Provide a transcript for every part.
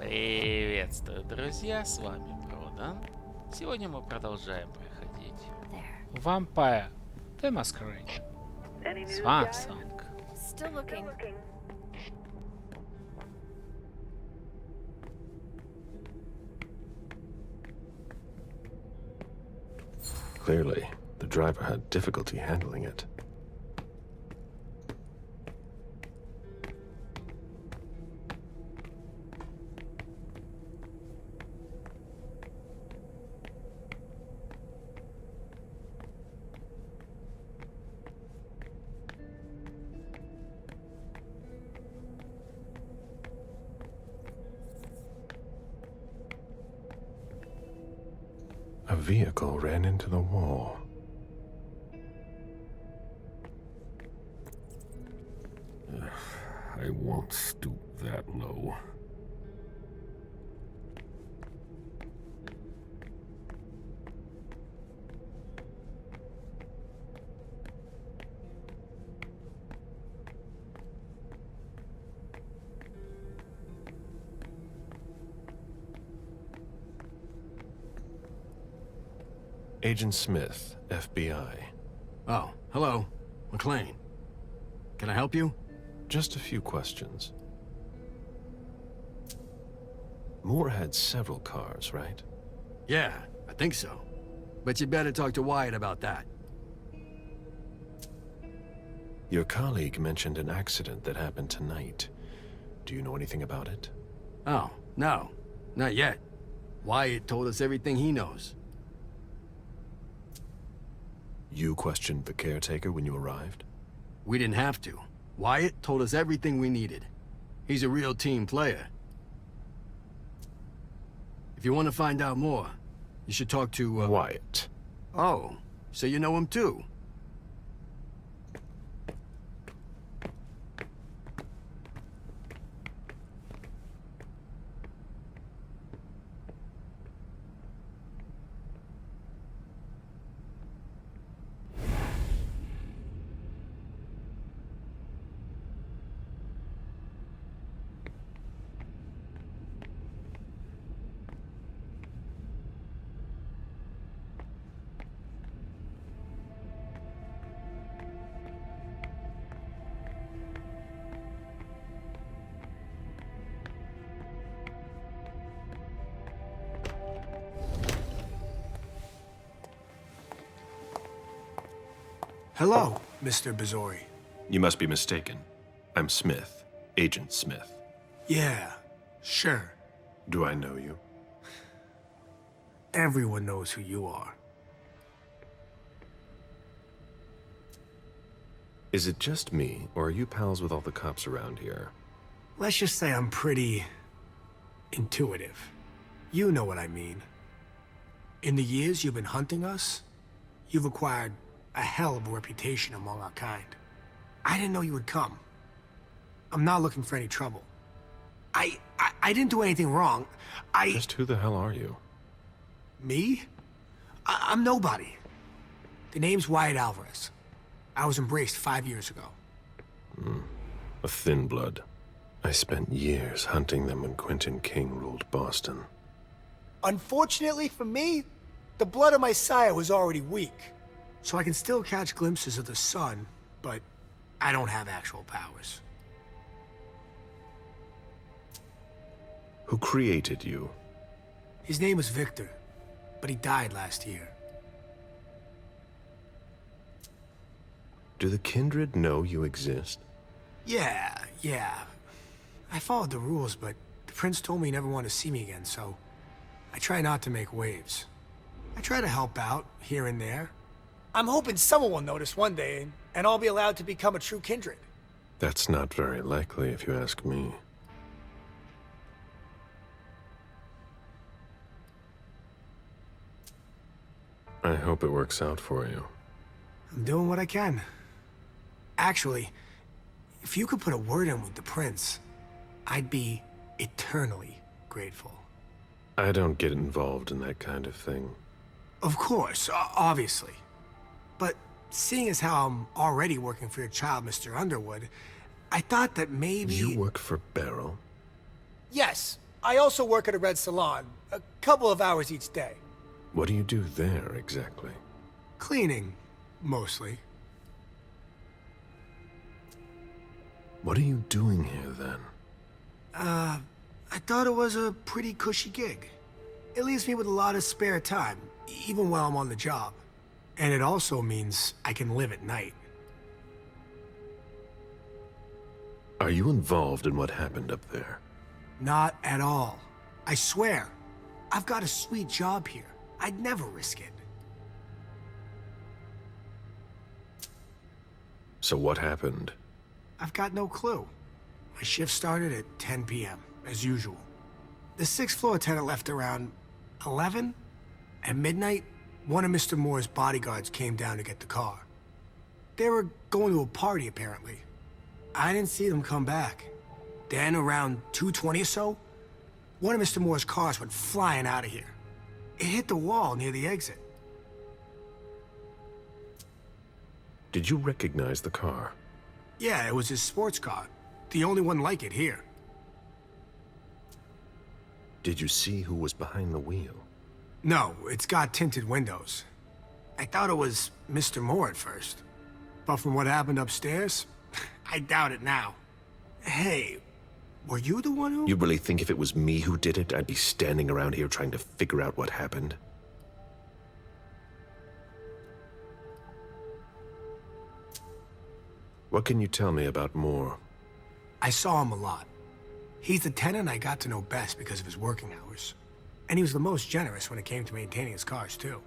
Приветствую, друзья, с вами Продан. Сегодня мы продолжаем проходить Vampire the Masquerade. Swansong. Still looking. Clearly, the driver had difficulty handling it. A vehicle ran into the wall. I won't stoop that low. Agent Smith, FBI. Oh, hello. McLean. Can I help you? Just a few questions. Moore had several cars, right? Yeah, I think so. But you better talk to Wyatt about that. Your colleague mentioned an accident that happened tonight. Do you know anything about it? Oh, no. Not yet. Wyatt told us everything he knows. You questioned the caretaker when you arrived? We didn't have to. Wyatt told us everything we needed. He's a real team player. If you want to find out more, you should talk to, Wyatt. Oh, so you know him too? Hello, Mr. Bizori. You must be mistaken. I'm Smith, Agent Smith. Yeah, sure. Do I know you? Everyone knows who you are. Is it just me, or are you pals with all the cops around here? Let's just say I'm pretty intuitive. You know what I mean. In the years you've been hunting us, you've acquired a hell of a reputation among our kind. I didn't know you would come. I'm not looking for any trouble. I didn't do anything wrong. Just who the hell are you? Me? I'm nobody. The name's Wyatt Alvarez. I was embraced 5 years ago. A thin blood. I spent years hunting them when Quentin King ruled Boston. Unfortunately for me, the blood of my sire was already weak. So I can still catch glimpses of the sun, but I don't have actual powers. Who created you? His name was Victor, but he died last year. Do the kindred know you exist? Yeah. I followed the rules, but the prince told me he never wanted to see me again, so I try not to make waves. I try to help out, here and there. I'm hoping someone will notice one day, and I'll be allowed to become a true kindred. That's not very likely, if you ask me. I hope it works out for you. I'm doing what I can. Actually, if you could put a word in with the prince, I'd be eternally grateful. I don't get involved in that kind of thing. Of course, obviously. But seeing as how I'm already working for your child, Mr. Underwood, I thought that maybe... You work for Beryl? Yes, I also work at a red salon, a couple of hours each day. What do you do there, exactly? Cleaning, mostly. What are you doing here, then? I thought it was a pretty cushy gig. It leaves me with a lot of spare time, even while I'm on the job. And it also means I can live at night. Are you involved in what happened up there? Not at all. I swear. I've got a sweet job here. I'd never risk it. So what happened? I've got no clue. My shift started at 10 p.m., as usual. The sixth floor tenant left around 11? At midnight, one of Mr. Moore's bodyguards came down to get the car. They were going to a party, apparently. I didn't see them come back. Then, around 2:20 or so, one of Mr. Moore's cars went flying out of here. It hit the wall near the exit. Did you recognize the car? Yeah, it was his sports car. The only one like it here. Did you see who was behind the wheel? No, it's got tinted windows. I thought it was Mr. Moore at first. But from what happened upstairs, I doubt it now. Hey, were you the one who... You really think if it was me who did it, I'd be standing around here trying to figure out what happened? What can you tell me about Moore? I saw him a lot. He's the tenant I got to know best because of his working hours. And he was the most generous when it came to maintaining his cars, too.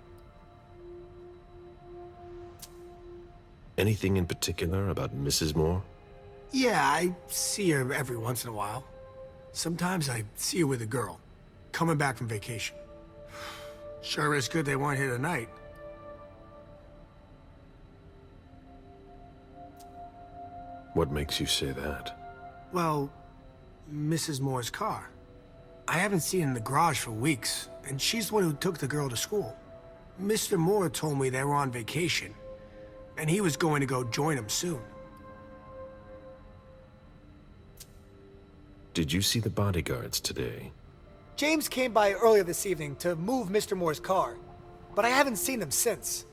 Anything in particular about Mrs. Moore? Yeah, I see her every once in a while. Sometimes I see her with a girl, coming back from vacation. Sure is good they weren't here tonight. What makes you say that? Well, Mrs. Moore's car. I haven't seen her in the garage for weeks, and she's the one who took the girl to school. Mr. Moore told me they were on vacation, and he was going to go join them soon. Did you see the bodyguards today? James came by earlier this evening to move Mr. Moore's car, but I haven't seen them since.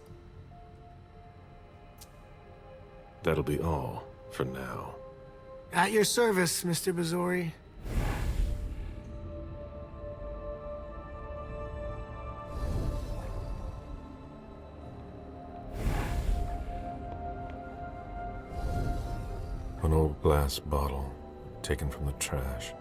That'll be all for now. At your service, Mr. Bazzori. An old glass bottle taken from the trash.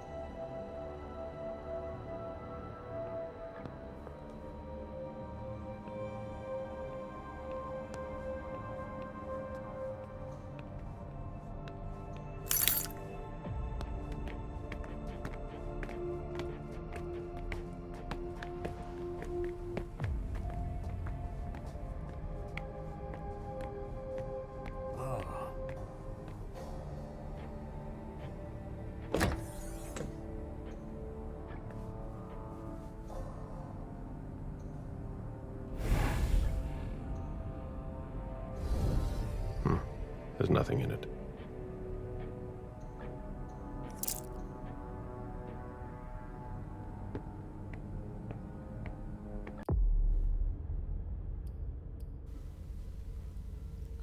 There's nothing in it.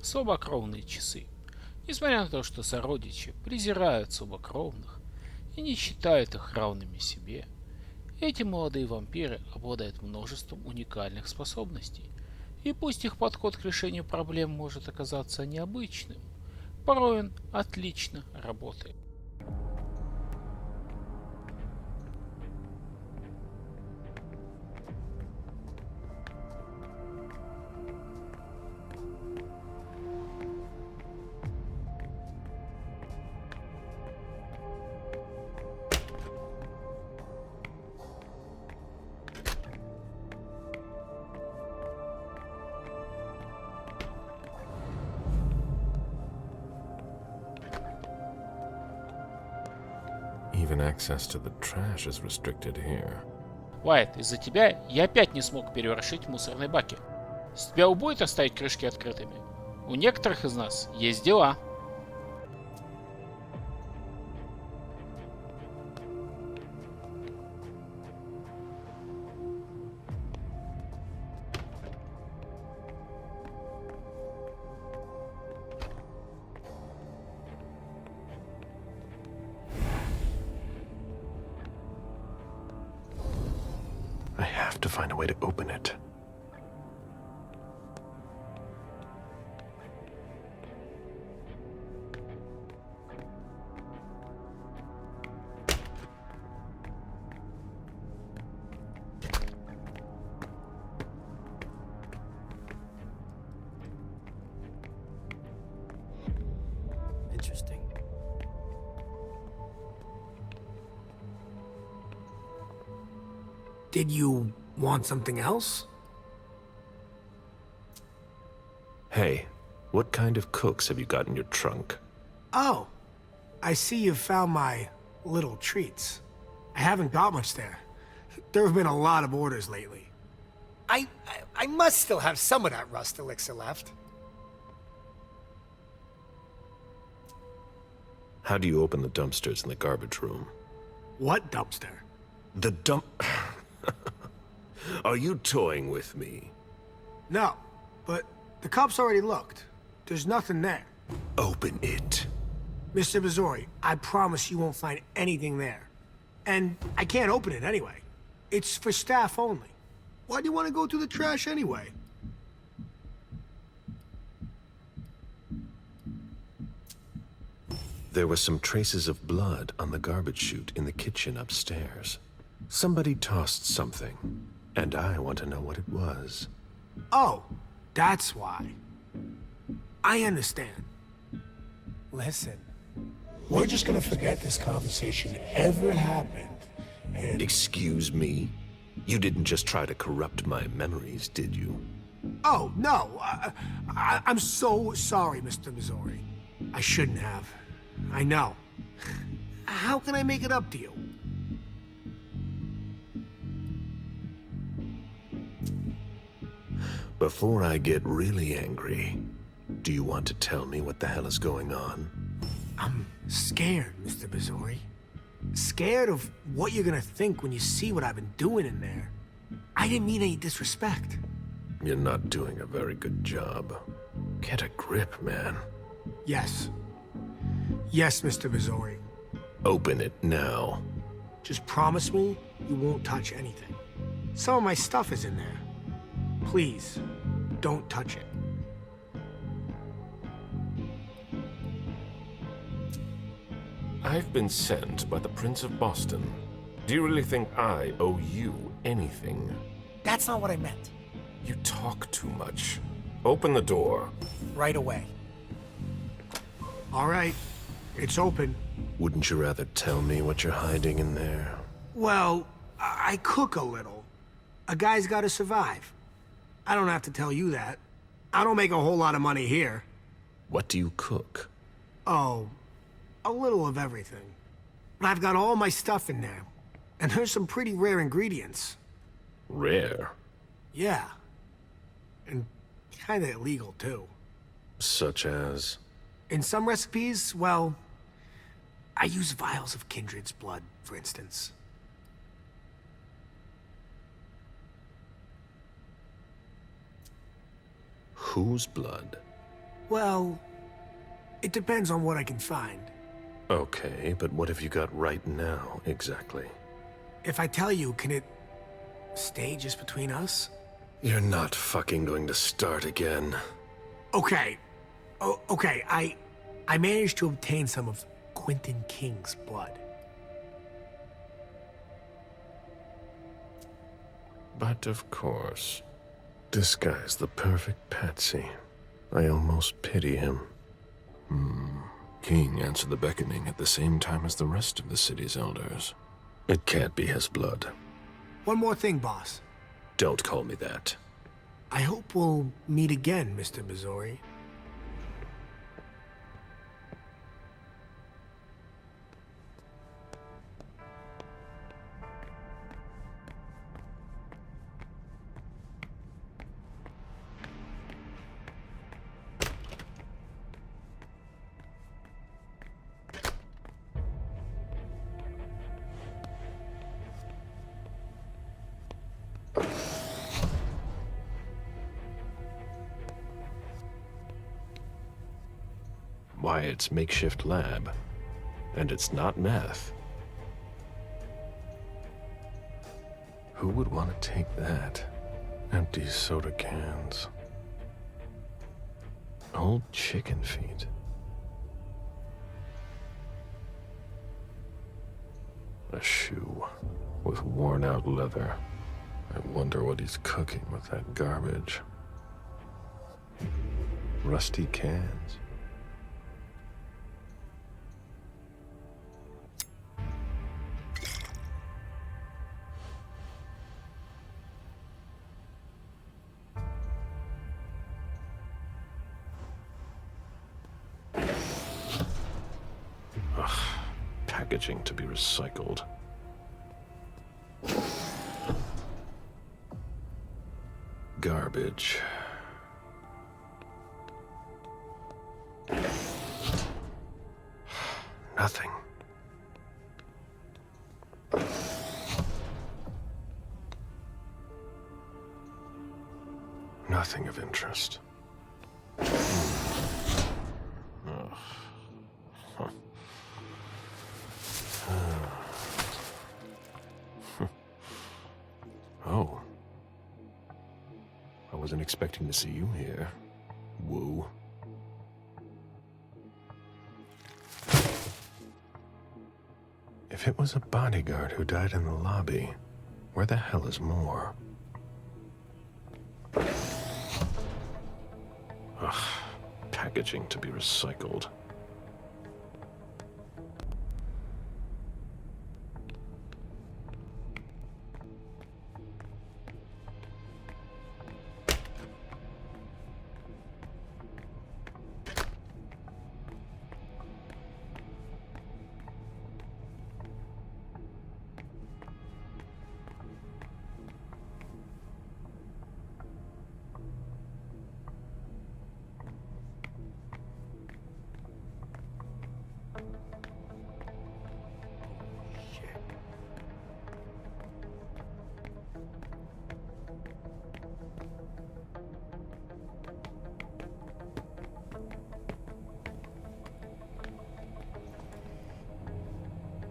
Слабокровные часы. Несмотря на то, что сородичи презирают слабокровных и не считают их равными себе, эти молодые вампиры обладают множеством уникальных способностей. И пусть их подход к решению проблем может оказаться необычным, порой он отлично работает. Even access to the trash is restricted here. Уайт, из-за тебя я опять не смог переворошить мусорные баки. С тебя убудет оставить крышки открытыми. У некоторых из нас есть дела. have to find a way to open it. Interesting. Did you want something else? Hey, what kind of cooks have you got in your trunk? Oh, I see you've found my little treats. I haven't got much there. There have been a lot of orders lately. I must still have some of that rust elixir left. How do you open the dumpsters in the garbage room? What dumpster? The dump... Are you toying with me? No, but the cops already looked. There's nothing there. Open it. Mr. Missouri, I promise you won't find anything there. And I can't open it anyway. It's for staff only. Why do you want to go through the trash anyway? There were some traces of blood on the garbage chute in the kitchen upstairs. Somebody tossed something, and I want to know what it was. Oh, that's why. I understand. Listen, We're just gonna forget this conversation ever happened. And Excuse me? You didn't just try to corrupt my memories, did you? oh no, I'm so sorry, Mr. Missouri. I shouldn't have. I know. How can I make it up to you? Before I get really angry, do you want to tell me what the hell is going on? I'm scared, Mr. Missouri. Scared of what you're gonna think when you see what I've been doing in there. I didn't mean any disrespect. You're not doing a very good job. Get a grip, man. Yes. Yes, Mr. Missouri. Open it now. Just promise me you won't touch anything. Some of my stuff is in there. Please, don't touch it. I've been sent by the Prince of Boston. Do you really think I owe you anything? that's not what I meant. You talk too much. Open the door. Right away. All right, it's open. Wouldn't you rather tell me what you're hiding in there? Well, I cook a little. A guy's gotta survive. I don't have to tell you that. I don't make a whole lot of money here. What do you cook? Oh, a little of everything. But I've got all my stuff in there. And there's some pretty rare ingredients. Rare. Yeah. And kinda illegal, too. Such as? In some recipes, well, I use vials of kindred's blood, for instance. Whose blood? Well, it depends on what I can find. Okay, but what have you got right now, exactly? If I tell you, can it stay just between us? You're not fucking going to start again. Okay. Okay, I managed to obtain some of Quentin King's blood. But of course, this guy's the perfect patsy. I almost pity him. King answered the beckoning at the same time as the rest of the city's elders. It can't be his blood. One more thing, boss. Don't call me that. I hope we'll meet again, Mr. Missouri. Why, it's makeshift lab. And it's not meth. Who would want to take that? Empty soda cans. Old chicken feet. A shoe with worn-out leather. I wonder what he's cooking with that garbage. Rusty cans. Packaging to be recycled. Garbage. Nothing. Nothing of interest. Oh. I wasn't expecting to see you here. Woo. If it was a bodyguard who died in the lobby, where the hell is Moore? Ugh. Packaging to be recycled.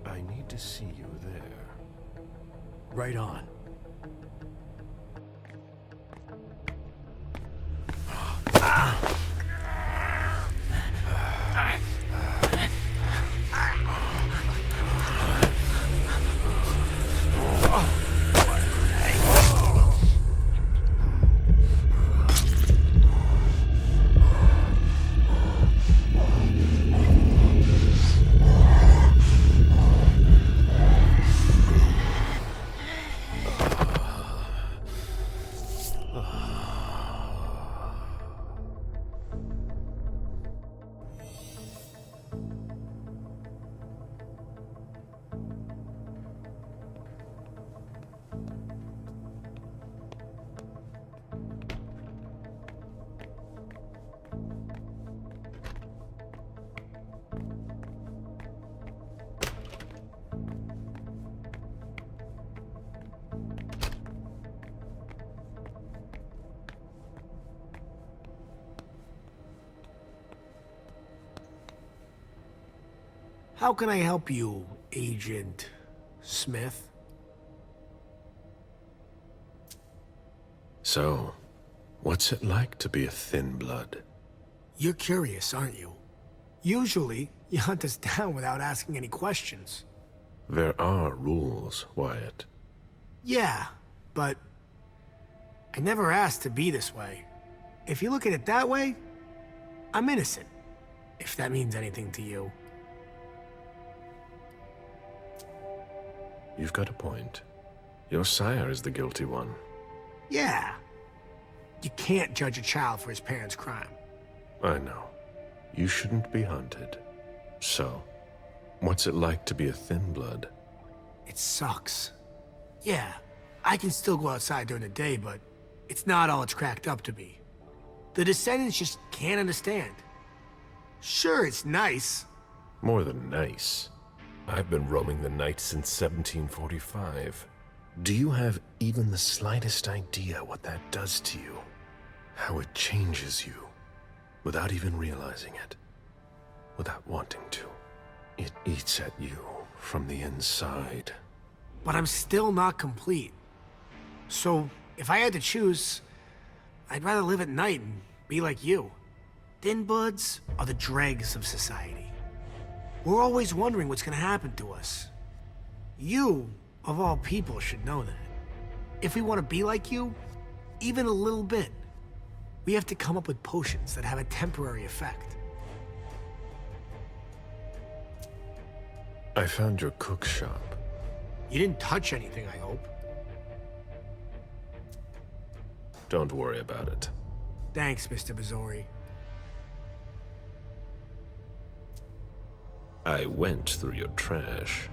I need to see you there. Right on. How can I help you, Agent Smith? So, what's it like to be a thin blood? You're curious, aren't you? Usually, you hunt us down without asking any questions. There are rules, Wyatt. Yeah, but I never asked to be this way. If you look at it that way, I'm innocent, if that means anything to you. You've got a point. Your sire is the guilty one. Yeah. You can't judge a child for his parents' crime. I know. You shouldn't be hunted. So, what's it like to be a thin blood? It sucks. Yeah, I can still go outside during the day, but it's not all it's cracked up to be. The descendants just can't understand. Sure, it's nice. More than nice. I've been roaming the night since 1745. Do you have even the slightest idea what that does to you? How it changes you, without even realizing it, without wanting to. It eats at you from the inside. But I'm still not complete. So, if I had to choose, I'd rather live at night and be like you. Thin buds are the dregs of society. We're always wondering what's gonna happen to us. You, of all people, should know that. If we want to be like you, even a little bit, we have to come up with potions that have a temporary effect. I found your cook shop. You didn't touch anything, I hope. Don't worry about it. Thanks, Mr. Bazori. I went through your trash.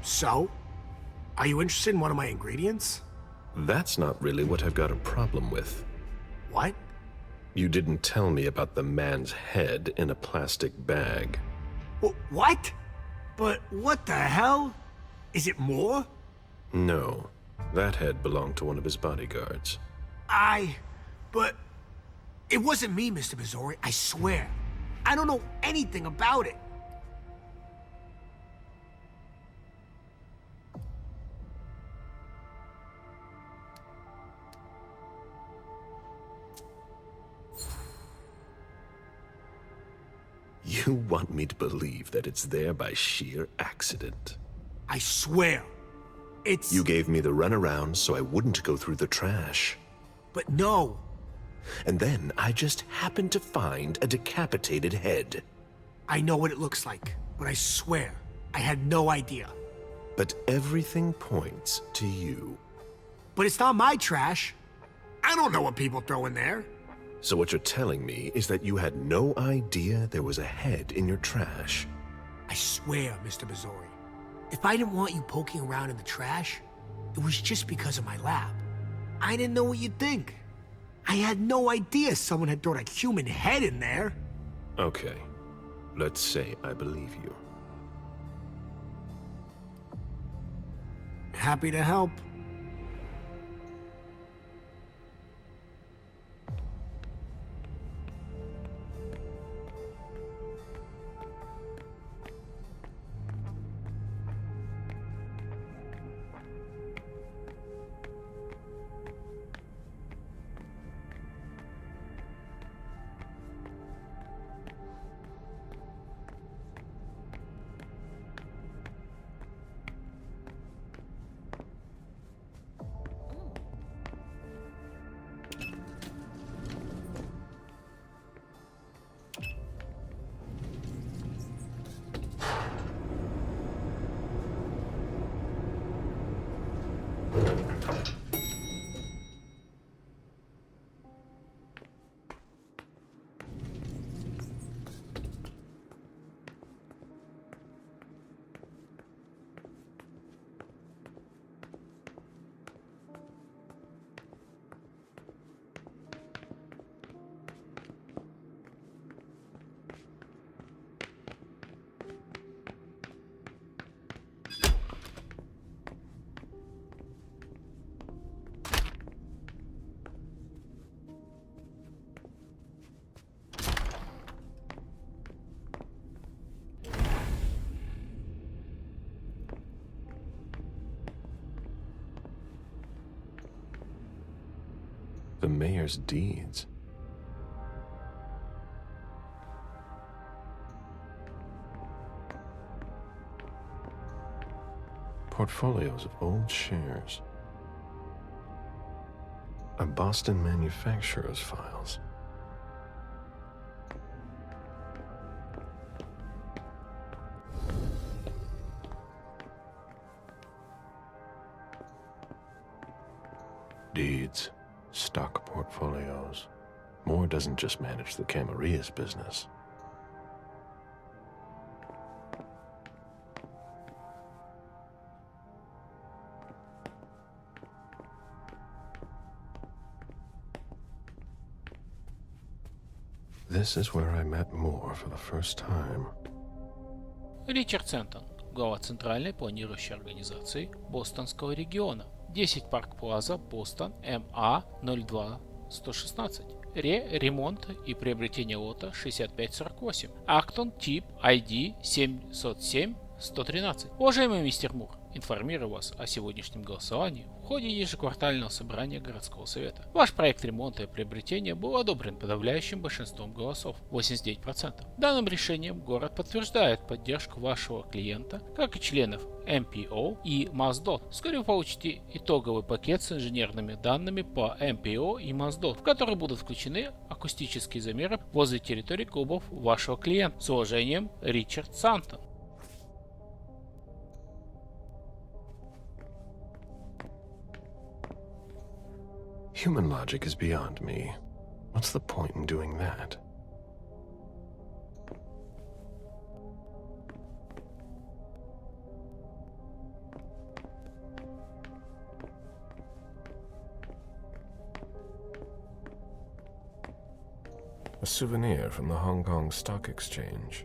So? Are you interested in one of my ingredients? That's not really what I've got a problem with. What? You didn't tell me about the man's head in a plastic bag. What? But what the hell? Is it more? No, that head belonged to one of his bodyguards. But it wasn't me, Mr. Bazori, I swear. I don't know anything about it. You want me to believe that it's there by sheer accident? I swear. It's... You gave me the runaround so I wouldn't go through the trash. But no. And then I just happened to find a decapitated head. I know what it looks like, but I swear, I had no idea. But everything points to you. But it's not my trash. I don't know what people throw in there. So what you're telling me is that you had no idea there was a head in your trash? I swear, Mr. Bazori, if I didn't want you poking around in the trash, it was just because of my lab. I didn't know what you'd think. I had no idea someone had thrown a human head in there. Okay, let's say I believe you. Happy to help. The mayor's deeds. Portfolios of old shares. A Boston manufacturer's files. Deeds. Stock portfolios. Moore doesn't just manage the Camaria's business. This is where I met Moore for the first time. Ричард Сентон, глава Центральной планирующей организации Бостонского региона. 10 Парк Плаза, Бостон, МА 02116. Ремонт и приобретение лота 6548. Актон, тип, ID 707-113. Уважаемый мистер Мур, информирую вас о сегодняшнем голосовании в ходе ежеквартального собрания городского совета. Ваш проект ремонта и приобретения был одобрен подавляющим большинством голосов – 89%. Данным решением город подтверждает поддержку вашего клиента, как и членов МПО и МАСДОТ. Вскоре вы получите итоговый пакет с инженерными данными по МПО и МАСДОТ, в который будут включены акустические замеры возле территории клубов вашего клиента. С уважением, Ричард Сантон. Human logic is beyond me. What's the point in doing that? A souvenir from the Hong Kong Stock Exchange.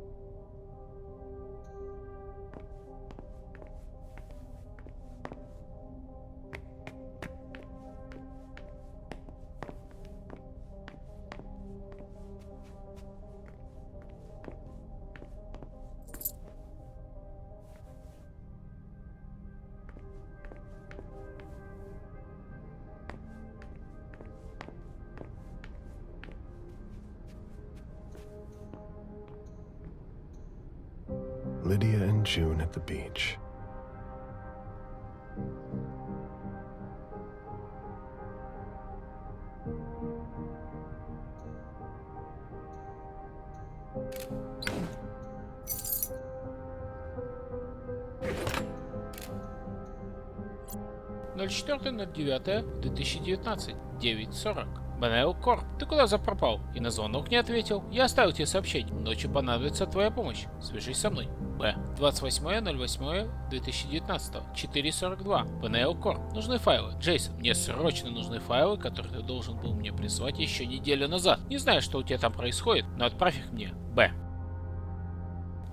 Lydia and June at the beach. (04.09.2019) 9:40. Банел Корп, ты куда запропал? И на звонок не ответил. Я оставил тебе сообщение. Ночью понадобится твоя помощь. Свяжись со мной. Б. 28.08.2019. 4:42. Банел Корп. Нужны файлы. Джейсон, мне срочно нужны файлы, которые ты должен был мне прислать еще неделю назад. Не знаю, что у тебя там происходит, но отправь их мне. Б.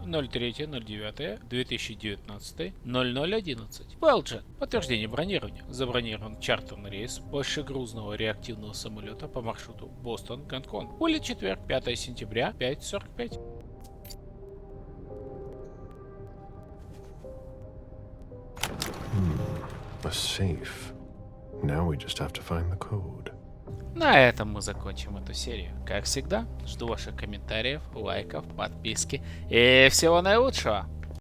03.09.2019, 00:11. Белджет. Подтверждение бронирования. Забронирован чартерный рейс большегрузного реактивного самолета по маршруту Бостон-Гонконг. Вылет четверг, 5 сентября, 5:45. A safe. Now we just have to find the code. На этом мы закончим эту серию. Как всегда, жду ваших комментариев, лайков, подписки и всего наилучшего.